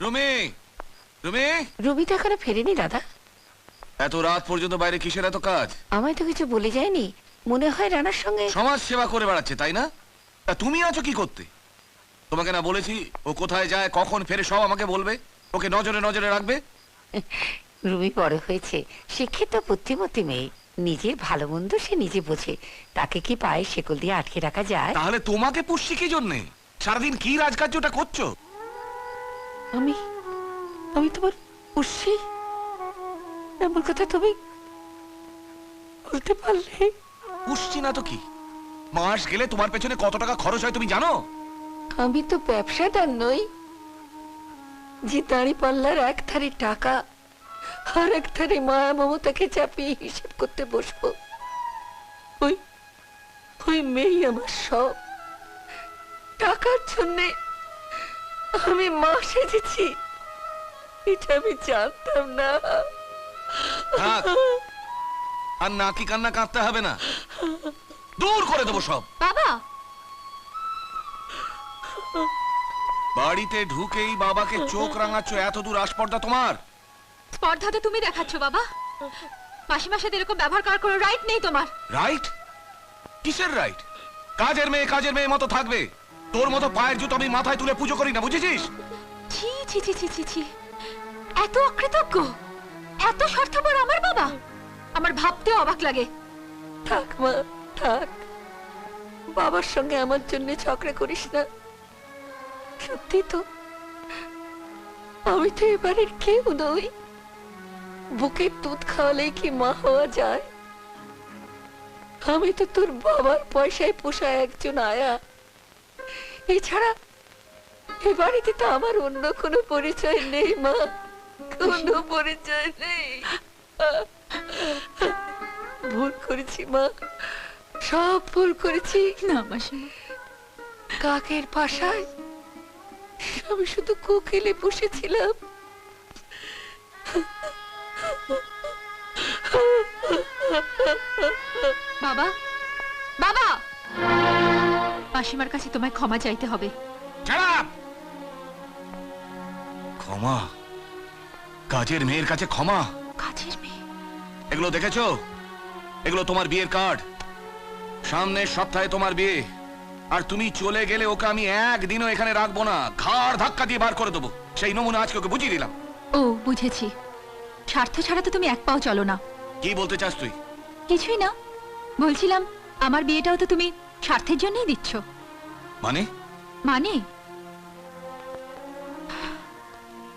Rumi, Rumi, Ruby তো এখনো ফেরেনি দাদা। এত রাত পর্যন্ত বাইরে কিসের এত কাজ? আমায় তো কিছু বলে যায়নি, মনে হয় রানার সঙ্গে সমাজ সেবা করে বেড়াচ্ছে তাই না? তা তুমি আছো কি করতে? তোমাকে না বলেছি ও কোথায় যায় কখন ফেরে সব আমাকে বলবে, ওকে নজরে নজরে রাখবে। রুবি বড় হয়েছে, শিক্ষিত বুদ্ধিমতী মেয়ে, নিজের ভালো মন্দ সে নিজে বোঝে, তাকে কি পায়ে শেকল দিয়ে আটকে রাখা যায়? তাহলে তোমাকে পুষছি কি জন্যে? সারাদিন কি রাজকার্যটা করছো? আমি আমি তোমার পুষছি, এমন কথা তুমি বলতে পারলে? পুষছি না তো কি? মাস গেলে তোমার পেছনে কত টাকা খরচ হয় তুমি জানো? আমি তো ব্যবসাদার নই যে দাঁড়ি পাল্লার এক ধারে টাকা আর এক ধারে মায়া মমতাকে চাপিয়ে হিসেব করতে বসবো। ওই ওই মেয়ে আমার সব। টাকার জন্যে আমি মা সেজেছি, এটা আমি জানতাম না। থাক, আর নাকি কান্না কাঁদতে হবে না, দূর করে দেবো সব। বাবা, বাড়িতে ঢুকেই বাবাকে চোখ রাঙাচ্ছ, এত দূর আসপর্দা তোমার? স্পর্ধা তো তুমি দেখাচ্ছ বাবা। মাসিমার সাথে এরকম ব্যবহার করার কোনো রাইট নেই তোমার। রাইট? কিসের রাইট? কাজের মেয়ে মতো থাকবে। তোর মতো পায়ের জুতো আমি মাথায় তুলে পুজো করি না, বুঝেছিস? ছি ছি ছি ছি ছি ছি, এত অকৃতজ্ঞ, এত স্বার্থপর আমার বাবা, আমার ভাবতেও অবাক লাগে। থাক মা, থাক, বাবার সঙ্গে আমার জন্য ঝগড়া করিস না। সত্যি তো আমি তো এবারের কেউ নই। বুকের দুধ খাওয়ালেই কি মা হওয়া যায়? আমি তো তোর বাবার পয়সায় পোষা একজন আয়া। এছাড়া এ বাড়িতে তো আমার অন্য কোনো পরিচয় নেই মা, কোনো পরিচয় নেই। ভুল করেছি মা, সব ভুল করেছি। না মাসিমা, কাকের পাশায় আমি শুধু কোকিলে বসেছিলাম। বাবা, বাবা, মাসিমার কাছে তোমায় ক্ষমা চাইতে হবে। ক্ষমা? কাজের মেয়ের কাছে ক্ষমা? কাজের মেয়ে? এগুলো দেখেছো? এগুলো তোমার বিয়ের কার্ড। সামনের সপ্তাহে তোমার বিয়ে, আর তুমি চলে গেলে ওকে আমি একদিনও এখানে রাখবো না, ঘাড় ধাক্কা দিয়ে বার করে দেবো। সেই নমুনা আজকে ওকে বুঝিয়ে দিলাম। ও বুঝেছি, স্বার্থ ছাড়া তো তুমি এক পাও চলো না। কি বলতে চাস তুই? কিছুই না, বলছিলাম আমার বিয়েটাও তো তুমি স্বার্থের জন্যই দিচ্ছ। মানে? মানে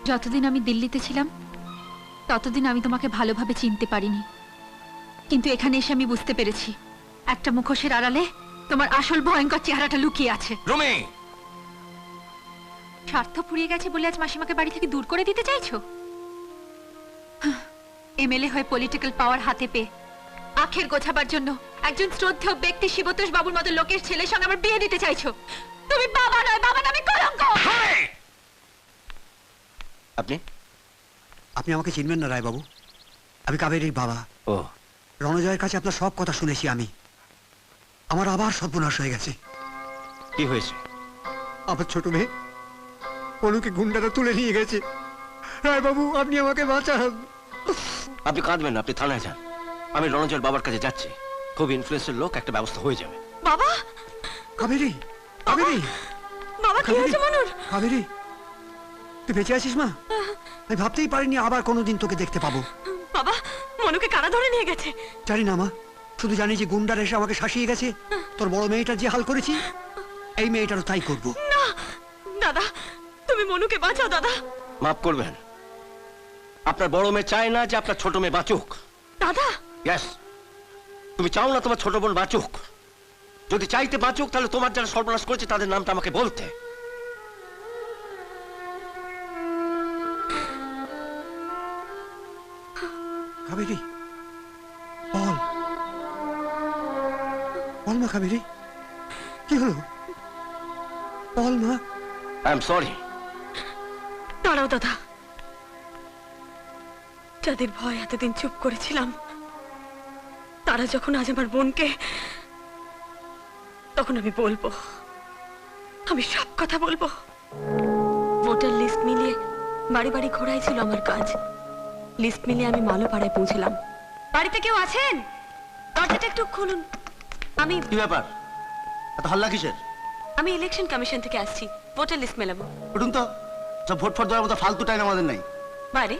যতদিন আমি দিল্লিতে ছিলাম ততদিন আমি তোমাকে ভালোভাবে চিনতে পারিনি, কিন্তু এখানে এসে আমি বুঝতে পেরেছি একটা মুখোশের আড়ালে তোমার আসল ভয়ঙ্কর চেহারাটা লুকিয়ে আছে। রুমি, স্বার্থ ফুরিয়ে গেছে বলে আজ মাসিমাকে বাড়ি থেকে দূর করে দিতে চাইছো? এমএলএ হয়ে পলিটিক্যাল পাওয়ার হাতে পেয়ে আখের গোছাবার জন্য একজন শ্রদ্ধেয় ব্যক্তি শিবতোষ বাবুর মতো লোকের ছেলের সঙ্গে আমার বিয়ে দিতে চাইছো। তুমি বাবা নয়, বাবা নামে কলঙ্ক। আপনি আপনি আমাকে চিনবেন না রায়বাবু, আমি কাবেরীর বাবা। ও, রণজয়ের কাছে আপনার সব কথা শুনেছি আমি। আমার আবার সর্বনাশ হয়ে গেছে। কি হয়েছে? আমার ছোট মেয়ে অনুকে গুন্ডারা তুলে নিয়ে গেছে। রায়বাবু, আপনি আমাকে বাঁচান। আপনি কাঁদবেন না, আপনি থানায় যান। আমি রণজয়ের বাবার কাছে যাচ্ছি, খুব ইনফ্লুয়েন্সের লোক, একটা ব্যবস্থা হয়ে যাবে। বাবা, কাবেরী, কাবেরী, বাবা কি হয়েছে মনুর? কাবেরী, তুই বেঁচে আছিস মা? আমি ভাবতেই পারিনি আবার কোনোদিন তোকে দেখতে পাবো। বাবা, মনুকে কারা ধরে নিয়ে গেছে? জানি না মা, শুধু জানি যে গুন্ডারা এসে আমাকে শাসিয়ে গেছে। তোর বড় মেয়েটার যে হাল করেছি, এই মেয়েটারও তাই করবো। না দাদা, তুমি মনুকে বাঁচাও দাদা। মাফ করবেন, আপনার বড় মেয়ে চায় না যে আপনার ছোট মেয়ে বাঁচুক। দাদা, ইয়েস, তুমি চাও না তোমার ছোট বোন বাঁচুক। যদি চাইতে বাঁচুক, তাহলে তোমার যারা সর্বনাশ করেছে তাদের নামটা আমাকে বলতে। কাবেরী, বল বল মা, কাবেরী কি হলো? বল মা। I am sorry. দাঁড়াও দাদা, যাদের ভয় এতদিন চুপ করেছিলাম তারা যখন আজ আমার বোনকে, তখন আমি বলবো, আমি সব কথা বলবো। ভোটার লিস্ট মিলিয়ে বাড়ি বাড়ি ঘোরাই ছিল আমার কাজ। লিস্ট মিলিয়ে আমি মালোপাড়ায় পৌঁছলাম। বাড়িতে কেউ আছেন? দরজাটা একটু খুলুন। আমি কি ব্যাপার, এত হাল্লা কিসের? আমি ইলেকশন কমিশন থেকে আসছি, ভোটার লিস্ট মেলাবো। উঠুন তো, সব ভোট ফোট দেওয়ার মতো ফালতু টাইম আমাদের নাই। বাইরে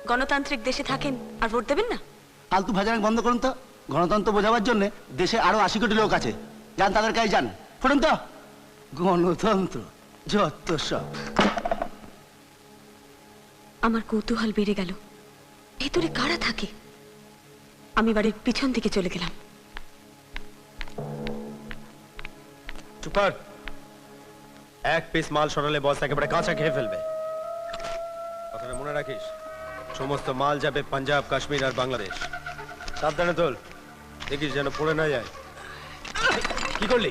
গণতান্ত্রিক দেশে থাকেন আর ভোট দেবেন না? ফালতু ভাজান বন্ধ করুন তো। গণতন্ত্র বোঝাবার জন্য দেশে আরো 80 কোটি লোক আছে, যান তাদের কাছে যান। ফুটুন তো, গণতন্ত্র যত সব। আমার কৌতূহল বেড়ে গেল, ভেতরে কারা থাকে। আমি বাড়ির পিছন দিকে চলে গেলাম। চুপার, এক পিস মাল সরালে বস একেবারে কাঁচা খেয়ে ফেলবে। কথাটা মনে রাখিস, সমস্ত মাল যাবে পাঞ্জাব, কাশ্মীর আর বাংলাদেশ। সাবধানে তোল, দেখিস যেন পড়ে না যায়। কি করলি?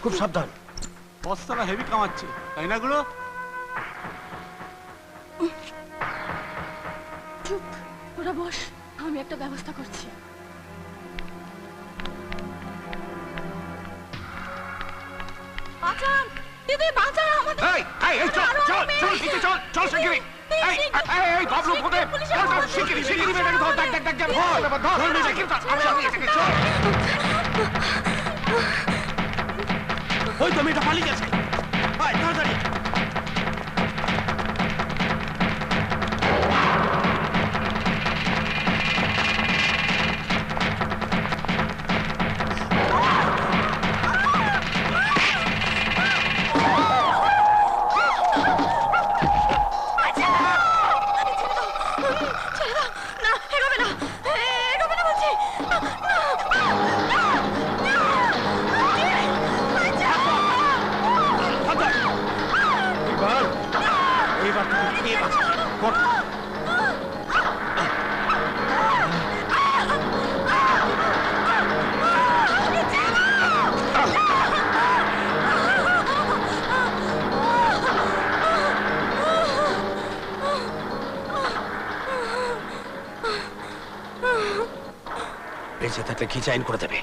খুব সাবধান। বস্তারা হেভি কামাচ্ছে, তাই না গুলো? চুপ, ওরা বস, আমি একটা ব্যবস্থা করছি। বাঁচান দিদি, বাঁচান আমাদের। এই চল চল চল নিচে চল চল শিগগিরই। এই বাবলু কোথায়? চল শিগগিরই শিগগিরই বেটাকে ধর, দেখ দেখ দেখ দেখ ধর ধর শিগগিরই ধর। আমি এটাকে চল। ওই তো মেয়েটা পালিয়ে গেছে, ভাই তাড়াতাড়ি। না, এগোবে না, এগোবে না বলছি। এইবার তুমি কে বাঁচাবে? বল। বেঁচে থাকলে কি চাইন করে দেবে।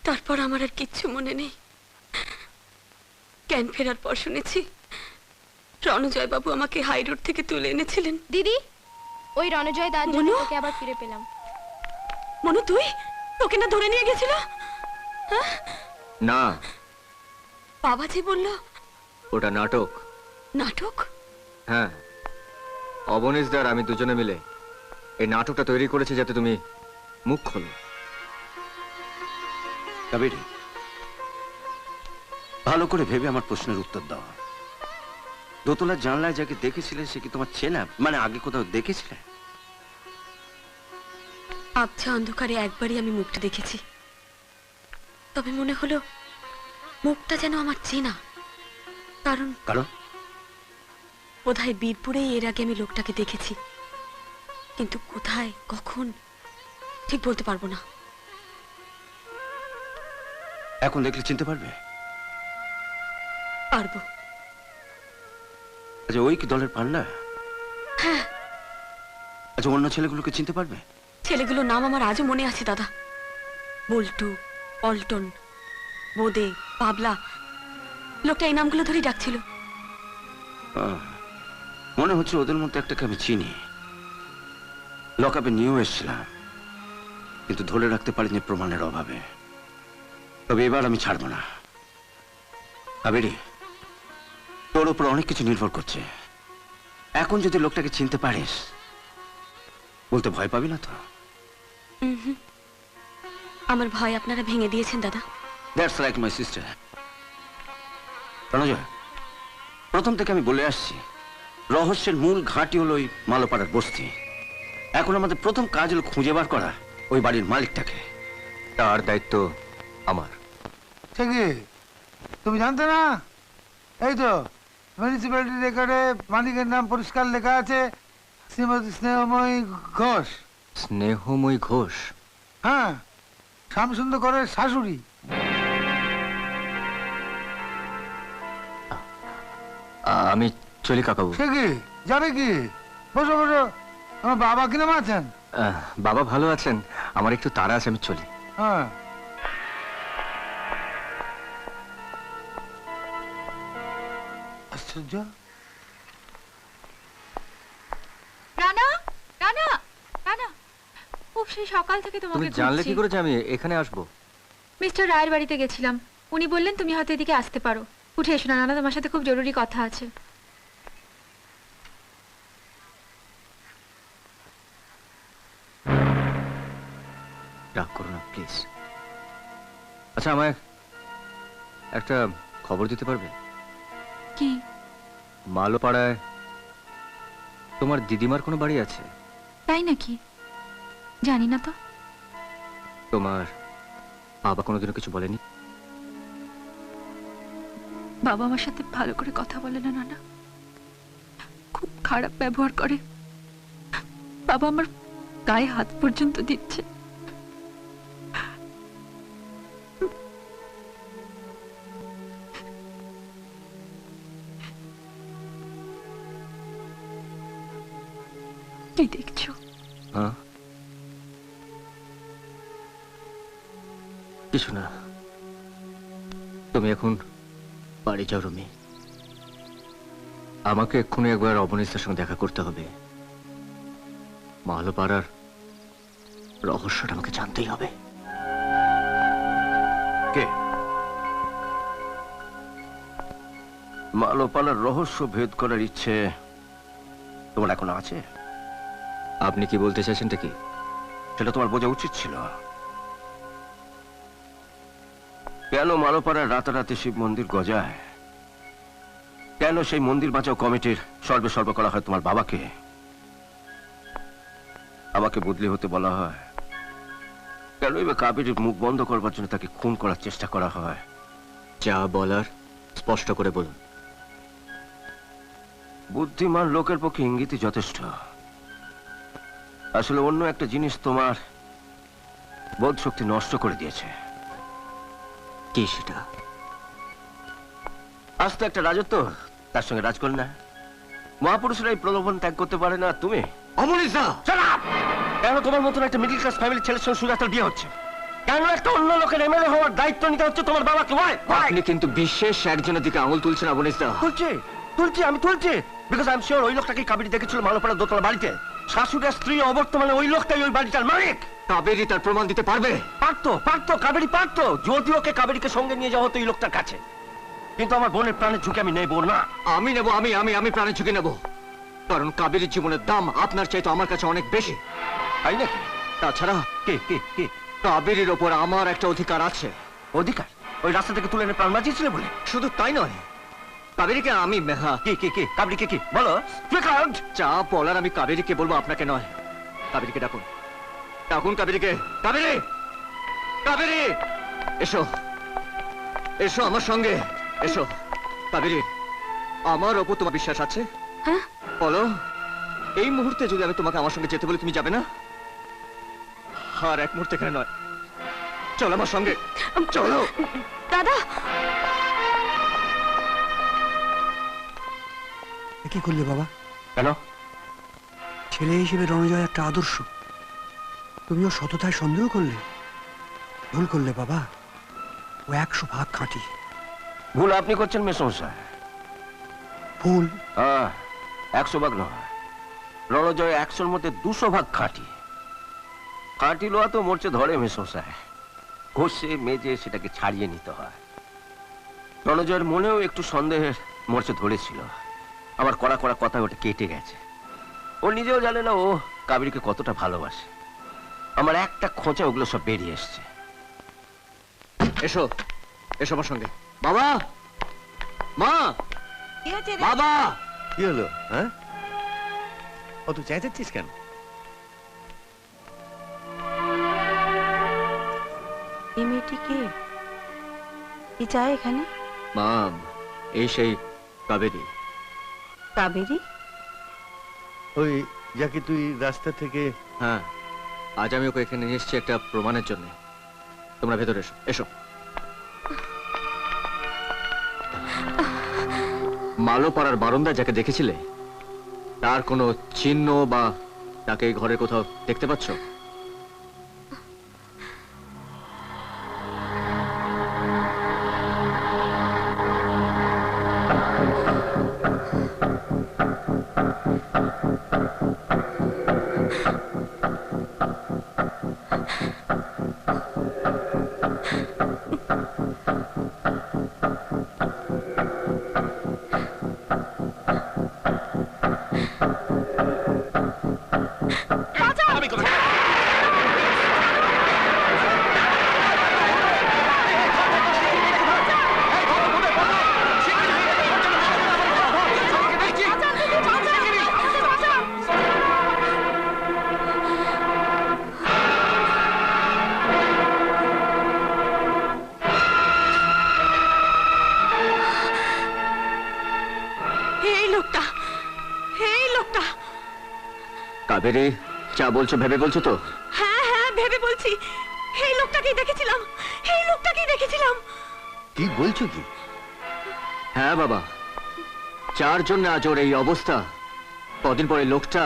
তারপর আমার আর কিচ্ছু মনে নেই। জ্ঞান ফেরার পর শুনেছি রণজয় বাবু আমাকে হাই রোড থেকে তুলে এনেছিলেন। দিদি, ওই রণজয় দার জন্য মনু? তোকে আবার ফিরে পেলাম। মনু, তুই তোকে না ধরে নিয়ে গেছিল? না, বাবাজি বলল ওটা নাটক। নাটক? হ্যাঁ, অবনীশদার আমি দুজনে মিলে এই নাটকটা তৈরি করেছি যাতে তুমি মুখ খোলো। কাবেরী, ভালো করে ভেবে আমার প্রশ্নের উত্তর দাও। দোতলার জানলায় যাকে দেখেছিলে সে কি তোমার চেনা, মানে আগে কোথাও দেখেছিলে? আবছা অন্ধকারে একবারই আমি মুখটা দেখেছি, তবে মনে হলো মুখটা যেন আমার চেনা। কারণ কারণ বোধহয় বীরপুরেই এর আগে আমি লোকটাকে দেখেছি, কিন্তু কোথায় কখন ঠিক বলতে পারবো না। এখন দেখলে চিনতে পারবে? পারবো। আচ্ছা, ওই কি দলের পান্ডা? হ্যাঁ। আচ্ছা, অন্য ছেলেগুলোকে চিনতে পারবে? ছেলেগুলোর নাম আমার আজও মনে আছে দাদা। বল্টু, পল্টন, বোদে, পাবলা। লোকটা এই নামগুলো ধরেই ডাকছিল। মনে হচ্ছে ওদের মধ্যে একটাকে আমি চিনি। লকআপে নিয়েও এসেছিলাম, কিন্তু ধরে রাখতে পারিনি প্রমাণের অভাবে। তবে এবার আমি ছাড়বো না। কাবেরী, তোর উপর অনেক কিছু নির্ভর করছে। এখন যদি লোকটাকে চিনতে পারিস, বলতে ভয় পাবি না তো? আমার ভয় আপনারা ভেঙে দিয়েছেন দাদা। That's like my sister. Ranjoy, প্রথম থেকে আমি বলে আসছি, রহস্যের মূল ঘাঁটি হলো ওই মালোপাড়ার বস্তি। এখন আমাদের প্রথম কাজ হলো খুঁজে বার করা ওই বাড়ির মালিকটাকে। তার দায়িত্ব আমার। ঠিকই, তুমি জানতে না? এই তো মিউনিসিপ্যালিটি রেকর্ডে মালিকের নাম পরিষ্কার লেখা আছে, শ্রীমতী স্নেহময়ী ঘোষ। স্নেহময়ী ঘোষ? হ্যাঁ, শ্যামসুন্দর করের শাশুড়ি। আমি চলি কাকাবু। সে কি যাবে কি? বসো বসো, আমার বাবা কিরম আছেন? বাবা ভালো আছেন? আমার একটু তাড়া আছে, আমি চলি। হ্যাঁ, আশ্চর্য। রানা, রানা, রানা, খুব সেই সকাল থেকে তুমি তোমাকে জানলে কি খুঁজছি। করে যে আমি এখানে আসবো? মিস্টার রায়ের বাড়িতে গেছিলাম, উনি বললেন তুমি হয়তো এদিকে আসতে পারো। উঠে এসো না রানা, তোমার সাথে খুব জরুরি কথা আছে। রাগ করো না প্লিজ। আচ্ছা, আমায় একটা খবর দিতে পারবে? কি? মালোপাড়ায় তোমার দিদিমার কোনো বাড়ি আছে? তাই নাকি? জানি না তো। তোমার বাবা কোনোদিনও কিছু বলেনি? বাবা আমার সাথে ভালো করে কথা বলে না নানা, খুব খারাপ ব্যবহার করে। বাবা আমার গায়ে হাত পর্যন্ত দিচ্ছে। কি দেখছো? হ্যাঁ, কিছু না। তুমি এখন বাড়ি যাও রুমি। আমাকে এক্ষুনি একবার অবনীশার সঙ্গে দেখা করতে হবে। মালোপাড়ার রহস্যটা আমাকে জানতেই হবে। কে? মালোপাড়ার রহস্য ভেদ করার ইচ্ছে তোমার এখন আছে? আপনি কি বলতে চাইছেনটা কি? সেটা তোমার বোঝা উচিত ছিল। কেন মালোপাড়ার রাতারাতি শিব মন্দির গজায়? কেন সেই মন্দির বাঁচাও কমিটির সর্ব করা হয় তোমার বাবাকে? আমাকে বদলি হতে বলা হয়? কেনই বা কাবেরীর মুখ বন্ধ করবার জন্য তাকে খুন করার চেষ্টা করা হয়? যা বলার স্পষ্ট করে বলুন। বুদ্ধিমান লোকের পক্ষে ইঙ্গিতই যথেষ্ট। আসলে অন্য একটা জিনিস তোমার বোধ শক্তি নষ্ট করে দিয়েছে। কি সেটা? আজ তো একটা রাজত্ব, তার সঙ্গে রাজকন্যা। মহাপুরুষরা এই প্রলোভন ত্যাগ করতে পারে না, তুমি? অমরিশা, কেন তোমার মতন একটা মিডল ক্লাস ফ্যামিলির ছেলের সঙ্গে সুজাতার বিয়ে হচ্ছে? কেন একটা অন্য লোকের এমএলএ হওয়ার দায়িত্ব নিতে হচ্ছে তোমার বাবাকে? আপনি কিন্তু বিশেষ একজনের দিকে আঙুল তুলছেন অবনীশদা। আমি তুলছি বিকজ আই এম শিওর ওই লোকটাকে কাবেরী দেখেছিল মালোপাড়ার দোতলা বাড়িতে। শাশুড়ি আর স্ত্রী অবর্তমানে ওই লোকটাই ওই বাড়িটার মালিক। কাবেরী তার প্রমাণ দিতে পারবে? পারতো কাবেরী পারতো, যদি ওকে কাবেরীকে সঙ্গে নিয়ে যাওয়া হতো এই লোকটার কাছে। কিন্তু আমার বোনের প্রাণের ঝুঁকি আমি নেবো না। আমি নেব, আমি প্রাণের ঝুঁকি নেব। কারণ কাবেরীর জীবনের দাম আপনার চাইতে আমার কাছে অনেক বেশি। তাই নাকি? তাছাড়া কে কাবেরীর ওপর আমার একটা অধিকার আছে। অধিকার? ওই রাস্তা থেকে তুলে এনে প্রাণ বাঁচিয়েছিলে বলে? শুধু তাই নয়, কাবেরীকে আমি কে কাবেরীকে কি বলো? যা বলার আমি কাবেরীকে বলবো, আপনাকে নয়। কাবেরীকে ডাকুন, ডাকুন কাবেরীকে। কাবেরী, এসো আমার সঙ্গে এসো। কাবেরী, আমার ওপর তোমার বিশ্বাস আছে? হ্যাঁ। বলো, এই মুহূর্তে যদি আমি তোমাকে আমার সঙ্গে যেতে বলি তুমি যাবে না? আর এক মুহূর্তে এখানে নয়, চলো আমার সঙ্গে, চলো। দাদা, কি করলে বাবা? কেন? ছেলে হিসেবে রণজয় একটা আদর্শ, তুমিও সততায় সন্দেহ করলে? ভুল করলে বাবা, ও 100 ভাগ খাঁটি। ভুল আপনি করছেন মেসমশাই। ভুল 100 ভাগ নয়, রণজয় 100-র মধ্যে 200 ভাগ খাঁটি। খাঁটি লোহা তো মরচে ধরে মেসমশাই, ঘষে মেজে সেটাকে ছাড়িয়ে নিতে হয়। রণজয়ের মনেও একটু সন্দেহের মরচে ধরেছিল, আবার কড়া কথা ওটা কেটে গেছে। ও নিজেও জানে না ও কাবেরীকে কতটা ভালোবাসে। আমার একটা খোঁচা ওগুলো সব বেরিয়ে এসছে। এসো আমার সঙ্গে। বাবা, মা, বাবা। কি হলো? হ্যাঁ, অত চেঁচাচ্ছিস কেন? এই মেয়েটি কে? কি চায় এখানে? মা, এই সেই কাবেরী। কাবেরী? ওই যাকে তুই রাস্তা থেকে... হ্যাঁ, আজ আমি ওকে এখানে নিয়ে এসেছি একটা প্রমাণের জন্য। তোমরা ভেতরে এসো, এসো। মালোপাড়ার বারান্দা যাকে দেখেছিলে, তার কোনো চিহ্ন বা তাকে এই ঘরের কোথাও দেখতে পাচ্ছ? কাবেরী, যা বলছো ভেবে বলছো তো? হ্যাঁ হ্যাঁ ভেবে বলছি। এই লোকটাকেই দেখেছিলাম, এই লোকটাকেই দেখেছিলাম। কি বলছো কি? হ্যাঁ বাবা, যার জন্য আজ ওর এই অবস্থা, কদিন পরে লোকটা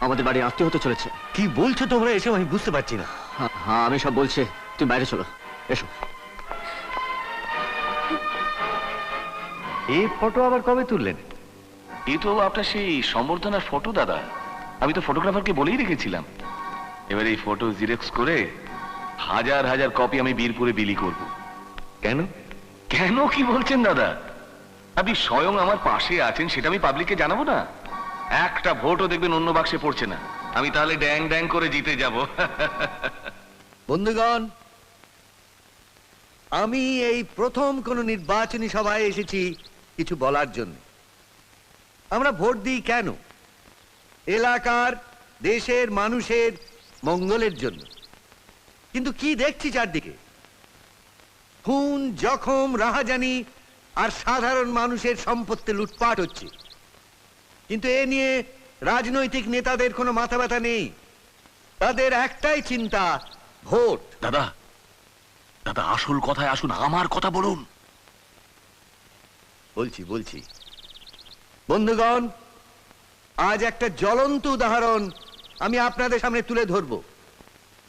আমাদের বাড়ি আত্মীয় হতে চলেছে। কি বলছো তোমরা এসব? আমি বুঝতে পারছি না। হ্যাঁ আমি সব বলছি, তুমি বাইরে চলো, এসো। এই ফটো আবার কবে তুললেন? এই তো আপনার সেই সম্বর্ধনার ফটো দাদা। আমি তো ফটোগ্রাফারকে বলেই রেখেছিলাম, এবার এই ফটো জিরেক্স করে হাজার হাজার কপি আমি বীরপুরে বিলি করব। কেন? কেন কি বলছেন দাদা? আপনি স্বয়ং আমার পাশে আছেন, সেটা আমি পাবলিককে জানাবো না? একটা ভোটও দেখবেন অন্য বাক্সে পড়ছে না, আমি তাহলে ড্যাং ড্যাং করে জিতে যাব। বন্ধুগণ, আমি এই প্রথম কোন নির্বাচনী সভায় এসেছি কিছু বলার জন্য। আমরা ভোট দিই কেন? এলাকার, দেশের মানুষের মঙ্গলের জন্য। কিন্তু কি দেখছি চারদিকে? খুন, জখম, রাহাজানি আর সাধারণ মানুষের সম্পত্তি লুটপাট হচ্ছে। কিন্তু এ নিয়ে রাজনৈতিক নেতাদের কোনো মাথা ব্যথা নেই। তাদের একটাই চিন্তা, ভোট। দাদা দাদা আসল কথায় আসুন, আমার কথা বলুন। বলছি বন্ধুগণ, আজ একটা জ্বলন্ত উদাহরণ আমি আপনাদের সামনে তুলে ধরব।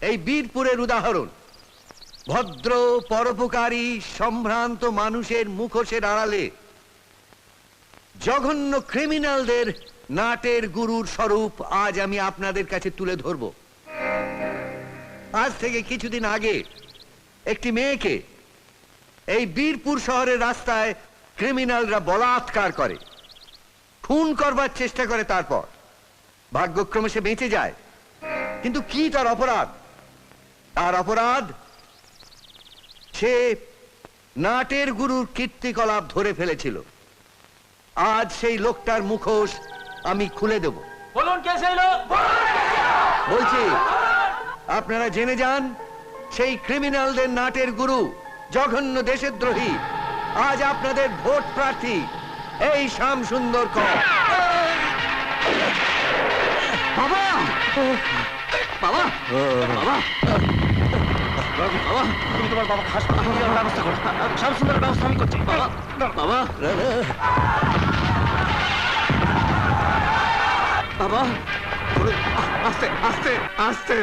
এই বীরপুরের উদাহরণ। ভদ্র, পরোপকারী, সম্ভ্রান্ত মানুষের মুখোশের আড়ালে জঘন্য ক্রিমিনালদের নাটের গুরুর স্বরূপ আজ আমি আপনাদের কাছে তুলে ধরব। আজ থেকে কিছুদিন আগে একটি মেয়েকে এই বীরপুর শহরের রাস্তায় ক্রিমিনালরা বলাৎকার করে, খুন করবার চেষ্টা করে। তারপর ভাগ্যক্রমে সে বেঁচে যায়। কিন্তু কি তার অপরাধ? তার অপরাধ, সে নাটের গুরুর কীর্তিকলাপ ধরে ফেলেছিল। আজ সেই লোকটার মুখোশ আমি খুলে দেব। বলুন কে সেই লোক? বলছি, আপনারা জেনে যান, সেই ক্রিমিনালদের নাটের গুরু, জঘন্য দেশদ্রোহী, আজ আপনাদের ভোট প্রার্থী এই শ্যাম সুন্দর কর। বাবা বাবা বাবা বাবা, তুমি তোমার বাবাকে হাসপাতালে নিয়ে যাওয়ার ব্যবস্থা করো। সব সুন্দর ব্যবস্থা আমি করছি। বাবা বাবা বাবা, আস্তে আস্তে আস্তে।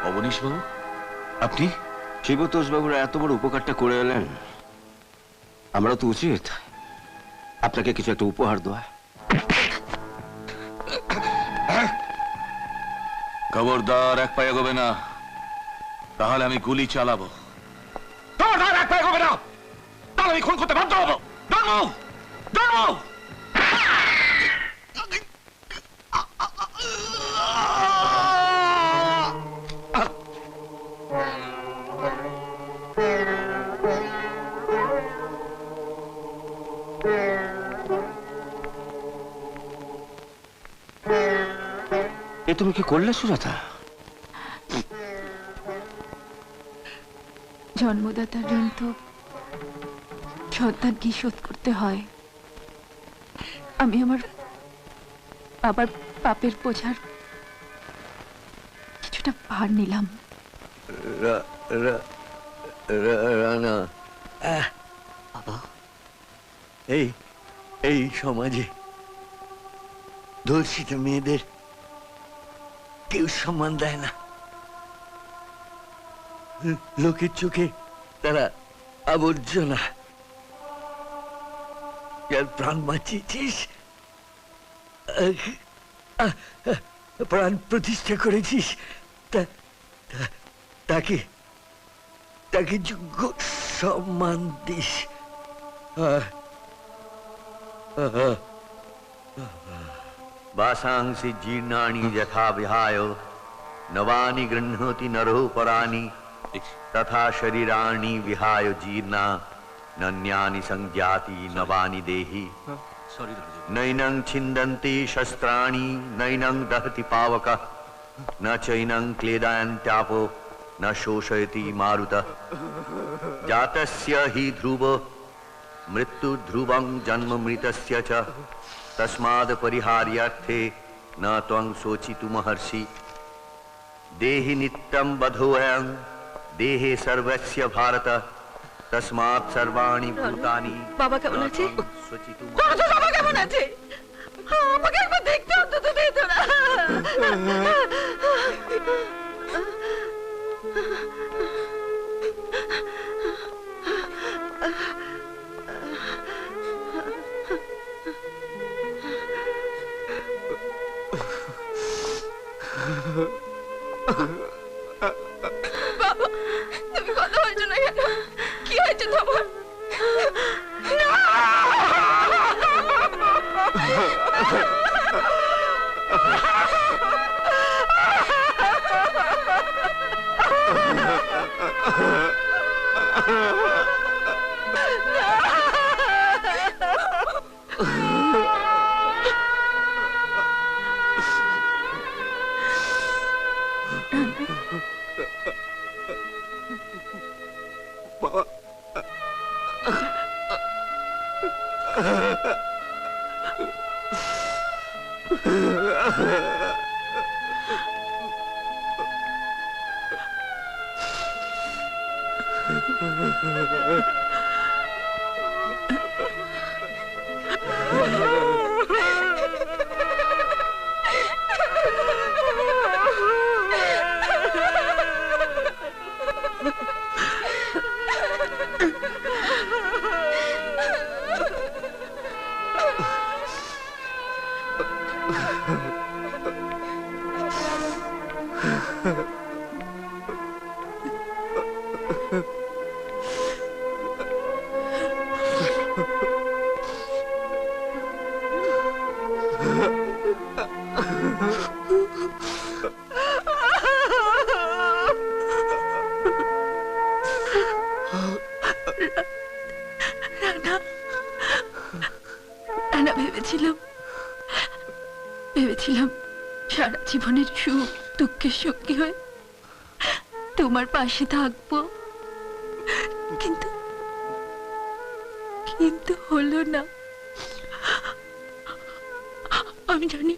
অবনীশ বাবু, আপনি? শিবতোষ বাবুরা এত বড় উপকারটা করে এলেন, আমরা তো উচিত আপনাকে কিছু একটা উপহার দেওয়া। খবরদার এক পায়ে এগোবে না, তাহলে আমি গুলি চালাবো। খবরদার এক পায়ে এগোবে না, তাহলে আমি খুন করতে বাধ্য হবো। Don't move! Don't move! তুমি কি করলে সুজাতা? জন্মদাতার ঋণ তো সন্তান কি শোধ করতে হয়। আমি আমার বাবার পাপের বোঝার কিছুটা ভার নিলাম। রানা, বাবা, এই সমাজে ধর্ষিত মেয়েদের কেউ সম্মান দেয় না। লোকের চোখে তারা আবর্জনা। যার প্রাণ বাঁচিয়েছিস, প্রাণ প্রতিষ্ঠা করেছিস, তাকে যোগ্য সম্মান দিস। वासांसि जीर्णानि यथा विहाय नवानि गृह्णोति नरो पराणि तथा शरीराणि विहाय जीर्णा नन्यानि संज्ञाति नवानि देहि नैनं छिन्दन्ति शस्त्राणि नैनं दहति पावकः न चैनं क्लेदयन्त्यापो न शोषयति मारुतः जातस्य हि ध्रुवो मृत्यु ध्रुवं जन्म मृतस्य च तस्माद् परिहार्यार्थे न त्वं शोचितुमहर्षि देहि नित्यं बधोऽयं देहे सर्वस्य भारत तस्मात् सर्वाणि भूतानि বাবা কেমন আছে? शोचितुमहर्षि। বাবা কেমন আছে? আমাকে একবার দেখতে অন্তত দে তোরা। বাবা, তুমি কথা বলছো না কেন? কি হয়েছে তোমার? ভেবেছিলাম সারা জীবনের সুখ দুঃখের সঙ্গী হয়ে তোমার পাশে থাকবো, কিন্তু কিন্তু হলো না। আমি জানি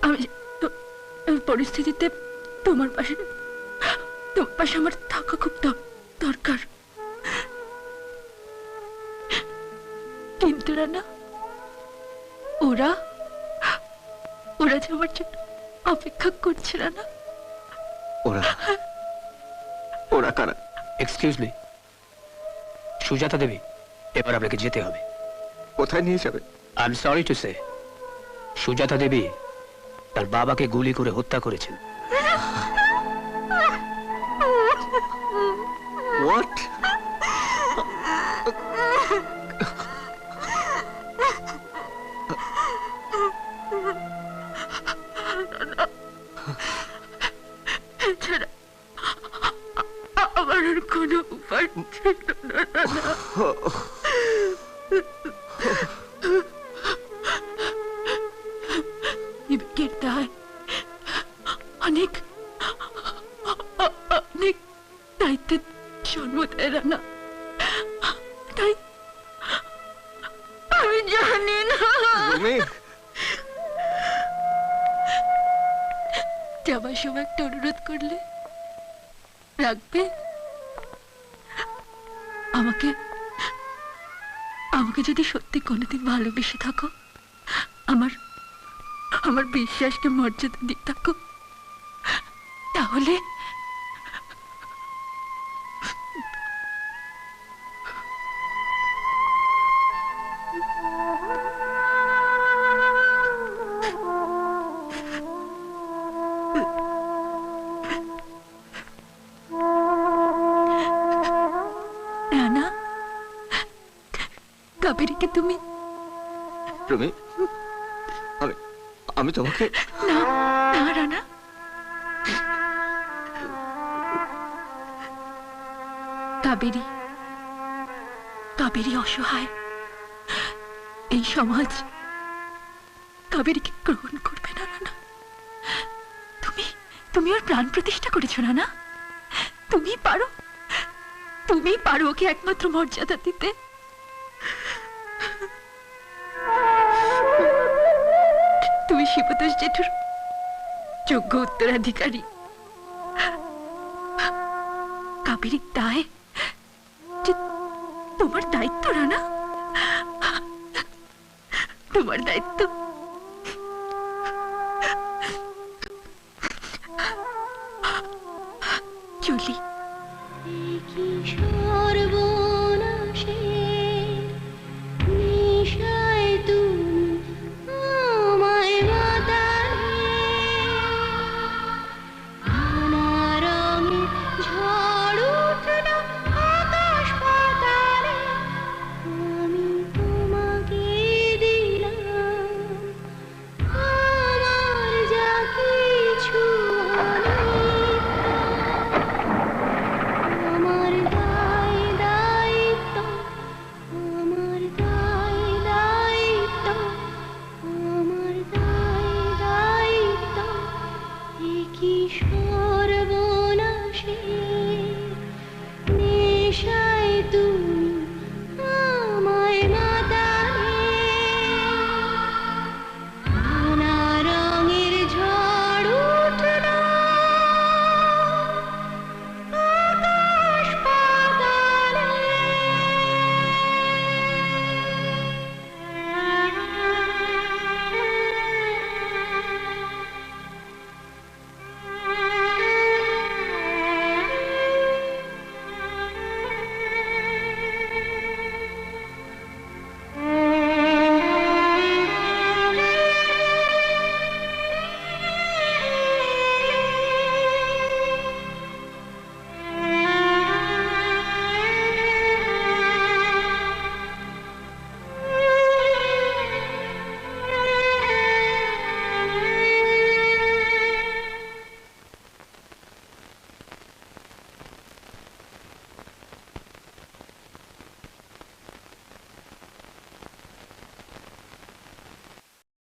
আমি পরিস্থিতিতে তোমার পাশে আমার থাকা খুব দরকার, কিন্তু না ওরা যে আমার জন্য অপেক্ষা করছে না। ওরা কারা? এক্সকিউজ মি, সুজাতা দেবী, এবার আপনাকে যেতে হবে। কোথায় নিয়ে যাবে? I am sorry to say, Sujata Devi তার বাবাকে গুলি করে হত্যা করেছেন। What? এছাড়া আমার আর কোনো উপায় ছিল না। বিবেকের দায় অনেক অনেক দায়িত্বের জন্ম দেয় রানা, তাই আমি জানি না যাবার সময় একটা অনুরোধ করলে রাখবে? আমাকে আমাকে যদি সত্যি কোনোদিন ভালোবেসে থাকো, আমার আমার বিশ্বাসকে মর্যাদা দিয়ে থাকো, তাহলে রানা, কাবেরীকে তুমি প্রমি, আমি তোমাকে না না রানা, কাবেরী কাবেরী অসহায়। এই সমাজ কাবেরীকে গ্রহণ করবে না রানা। তুমি তুমি ওর প্রাণ প্রতিষ্ঠা করেছো রানা। তুমি পারো ওকে একমাত্র মর্যাদা দিতে। তুমি শিবতোষ জেঠুর যোগ্য উত্তরাধিকারী। কাবেরীর দায় যে তোমার দায়িত্ব রানা, তোমার দায়িত্ব। চলি। কি